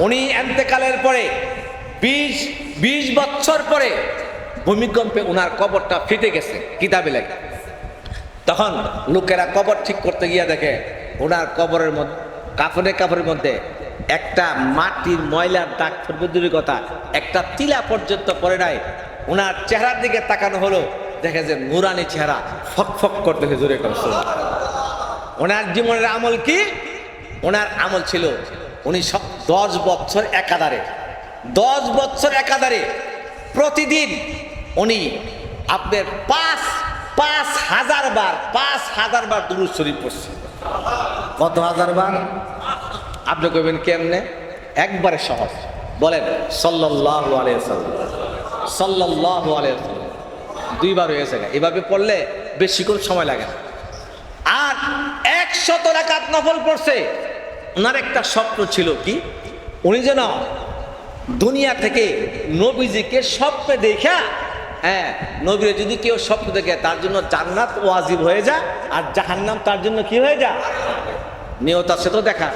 উনি এন্তেকালের পরে 20 বছর পরে ভূমিকম্পে ওনার কবরটা ফেটে গেছে কিতাবে লেখা। তখন লোকেরা কবর ঠিক করতে গিয়ে দেখে ওনার কবরের মধ্যে কাপড়ের মধ্যে একটা মাটির ময়লার দাগ পড়বে দূরের কথা, একটা তিলা পর্যন্ত পড়ে নাই। ওনার চেহারার দিকে তাকানো হলো, দেখে যে নুরানি চেহারা ফকফক করতেছে জোরে করে। ওনার জীবনের আমল কি? ওনার আমল ছিল উনি 10 বছর প্রতিদিন উনি আপনার 5,000 বার দুরূদ শরীফ পড়ছে। কত হাজার বার? আপনি কইবেন কেমনে? একবারে সহজ, বলেন সাল্লাল্লাহু আলাইহি ওয়াসাল্লাম, সাল্লাল্লাহু আলাইহি ওয়াসাল্লাম। 2 বার হয়েছে, এভাবে পড়লে বেশিক্ষণ সময় লাগে না। আর 100 রাকাত নফল পড়ছে। ওনার একটা স্বপ্ন ছিল কি, উনি যেন দুনিয়া থেকে নবীজিকে স্বপ্নে দেখা, নবীরে যদি কেউ স্বপ্ন দেখে তার জন্য জান্নাত ওয়াজিব হয়ে যায়, আর জাহান্নাম তার জন্য কি হয়ে যায়? নিয়ত আছে তো দেখা।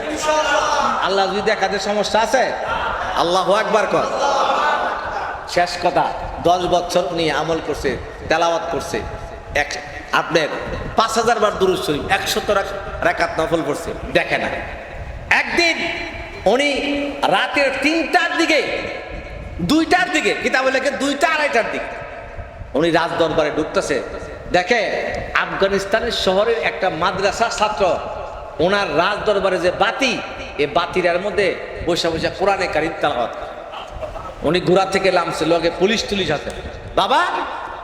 আল্লাহ যদি দেখাতে সমস্যা আছে? আল্লাহু আকবার কর। শেষ কথা, 10 বছর উনি আমল করছে, তেলাওয়াত করছে, আপনার 5,000 বার দুরূদ শরীফ, 100 রাকাত নফল পড়ছে। দেখে না, একদিন উনি রাতের 3টার দিকে, 2টার দিকে, কিতাবে লেখে 2টা 2:30টার দিকে উনি রাজ দরবারে ঢুকতেছে, দেখে আফগানিস্তানের শহরের একটা মাদ্রাসার ছাত্র ওনার রাজ দরবারে যে বাতি, এই বাতিটার মধ্যে বসে বসে কোরআনে কারীম তেলাওয়াত। উনি ঘোড়া থেকে নামছে, লগে পুলিশ আছে। বাবা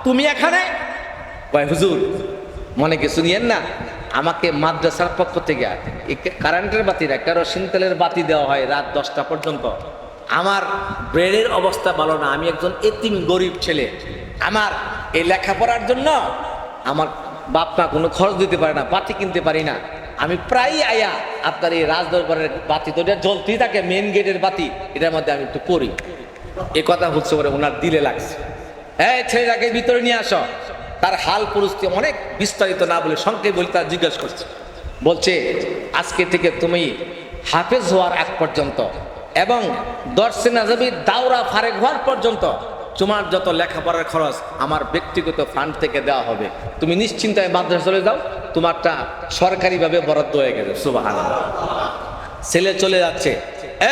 তুমি এখানে? ভাই হুজুর মনে কিছু নিয়েন না, আমাকে মাদ্রাসার পক্ষ থেকে কারেন্টের বাতি না, কেরোসিন তেলের বাতি দেওয়া হয় রাত 10টা পর্যন্ত। আমার ব্রেনের অবস্থা ভালো না, আমি একজন এতিম গরিব ছেলে, আমার এই লেখাপড়ার জন্য আমার বাপ মা কোনো খরচ দিতে পারে না, বাতি কিনতে পারি না। আমি প্রায়ই আয়া আপনার এই রাজদরবারের বাতি তো এটা জ্বলতেই থাকে, মেন গেটের বাতি, এটার মধ্যে আমি একটু পড়ি। এ কথা হচ্ছে পরে ওনার দিলে লাগছে, এই ছেলেটাকে ভিতরে নিয়ে আসো। তার হাল পরিস্থিতি অনেক বিস্তারিত না বলে সংক্ষেপে বলি, তার জিজ্ঞাসা করছে, বলছে আজকে থেকে তুমি হাফেজ হওয়ার আগ পর্যন্ত এবং দর্শে নাজাবি দাওরা ফারেক হওয়ার পর্যন্ত তোমার যত লেখাপড়ার খরচ আমার ব্যক্তিগত ফান্ড থেকে দেওয়া হবে। তুমি নিশ্চিন্তায় মাদ্রাসা চলে যাও, তোমারটা সরকারিভাবে বরাদ্দ হয়ে গেছে। সুবহানাল্লাহ। ছেলে চলে যাচ্ছে।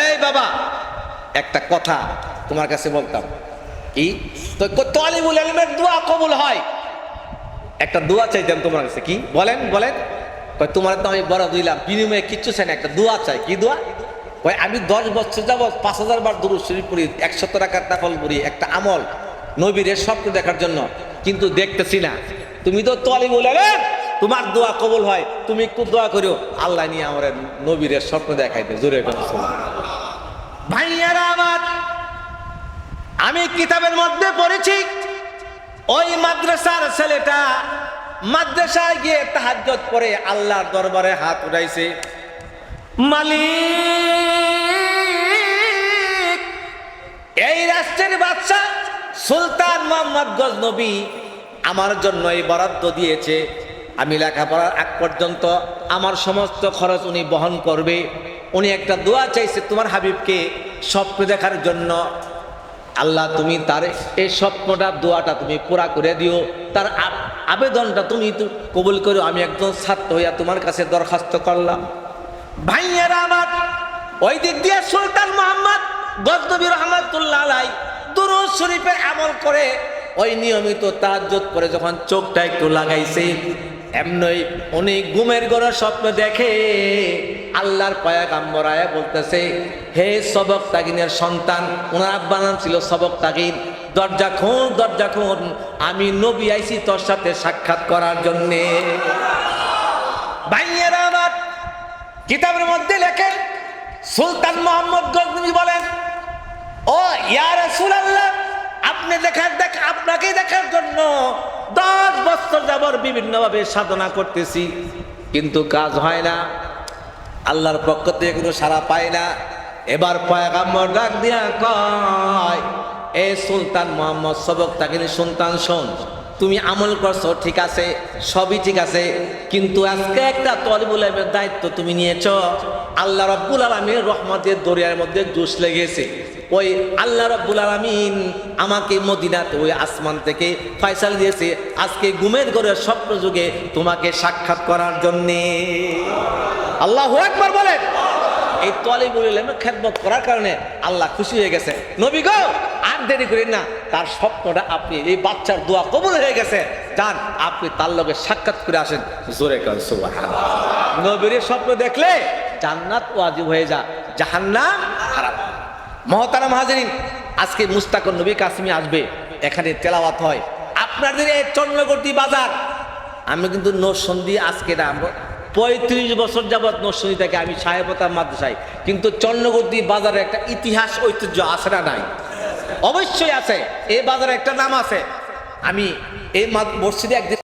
এই বাবা, একটা কথা তোমার কাছে বলতাম, কি তো তালিবুল ইলমের দোয়া কবুল হয়, একটা দোয়া চাইতাম তোমার কাছে। কি বলেন? তোমার তো আমি বরাদ্দ দিলাম, বিনিময়ে কিচ্ছু চাই না, একটা দোয়া চাই। কি দোয়া? আমি 10 বছর যাবত 5,000 বার দুরূদ শরীফ পড়ি, 100 রাকাত নফল পড়ি, একটা আমল নবীর স্বপ্ন দেখার জন্য, কিন্তু দেখতেছি না। তুমি তো তালিবুল ইলম, তোমার দোয়া কবুল হয়, তুমি একটু দোয়া করিও আল্লাহ নিয়ে আমার নবীর স্বপ্ন দেখাইতে। জোরে কথা ভাইয়ারা আমার, আমি কিতাবের মধ্যে পড়েছি ওই মাদ্রাসার ছেলেটা মাদ্রাসায় গিয়ে তাহাজ্জুদ পড়ে আল্লাহর দরবারে হাত উঠাইছে, মালিক, এই রাষ্ট্রের বাদশা সুলতান মোহাম্মদ গজনবী আমার জন্য এই বরাদ্দ দিয়েছে, আমি লেখাপড়ার আগ পর্যন্ত আমার সমস্ত খরচ উনি বহন করবে। উনি একটা দোয়া চাইছে তোমার হাবিবকে স্বপ্ন দেখার জন্য। আল্লাহ তুমি তার এই স্বপ্নটা, দোয়াটা তুমি পুরা করে দিও, তার আবেদনটা তুমি কবুল করো। আমি একজন ছাত্র হইয়া তোমার কাছে দরখাস্ত করলাম। ভাইয়েরা আমার, ওই দিক দিয়ে সুলতান মোহাম্মদ গজনবী রহমাতুল্লাহ আলাইহি দুরূদ শরীফের আমল করে ওই নিয়মিত তাহাজ্জুদ করে যখন চোখটা একটু লাগাইছে, এমনই উনি ঘুমের ঘরে স্বপ্ন দেখে আল্লাহর পয়গম্বর আয়া বলতেছে, হে সবক তাগিনের সন্তান, ওনার আব্বার নাম ছিল সবক তাগিন, দরজা খুন, আমি নবী আইছি তোর সাথে সাক্ষাৎ করার জন্যে। ভাইয়েরা আমার, কিতাবের মধ্যে লেখেন সুলতান মোহাম্মদ গজনবী বলেন, ও ইয়া রাসূলুল্লাহ, আপনাকে দেখার জন্য 10 বছর যাবত বিভিন্নভাবে সাধনা করতেছি, কিন্তু কাজ হয় না, আল্লাহর পক্ষ থেকে কোনো সাড়া পায় না। এবার পয়গম্বর ডাক দিয়া কয়, এ সুলতান মোহাম্মদ সবক তাগিনী সন্তান, শোন, তুমি আমল করছো ঠিক আছে, সবই ঠিক আছে, কিন্তু আজকে একটা তলিবুল ইলমের দায়িত্ব তুমি নিয়েছো। আল্লাহ রাব্বুল আলামিনের রহমতের দরিয়ার মধ্যে জোশ লেগেছে। ওই আল্লাহ রাব্বুল আলামিন আমাকে মদিনাতে ওই আসমান থেকে ফয়সাল দিয়েছে আজকে ঘুমের ঘরে স্বপ্ন যুগে তোমাকে সাক্ষাৎ করার জন্যে। আল্লাহু আকবার বলেন। এই তলিবুল ইলমের খেদমত করার কারণে আল্লাহ খুশি হয়ে গেছে। নবী গো আর দেরি করেন না, তার স্বপ্নটা আপনি, এই বাচ্চার দোয়া কবুল হয়ে গেছে, যান আপনি তার লগে সাক্ষাৎ করে আসেন। জোরে কান সুবহানাল্লাহ। নবীর স্বপ্ন দেখলে জান্নাত ওয়াজিব হয়ে যায়, জাহান্নাম হারাম। মহতারাম হাজিরিন, আজকে মুস্তাকুর নবী কাসিমি আসবে, এখানে তেলাওয়াত হয়। আপনাদের এই চন্দ্রগতি বাজার, আমি কিন্তু নরসন্দী আজকে না, 35 বছর যাবৎ নরসন্দী থেকে আমি সাহেবতার মাদ্রাসায়, কিন্তু চন্দ্রগতি বাজারে একটা ইতিহাস ঐতিহ্য আছে না নাই? অবশ্যই আছে। এই বাজারে একটা নাম আছে। আমি এই মসজিদে একদিন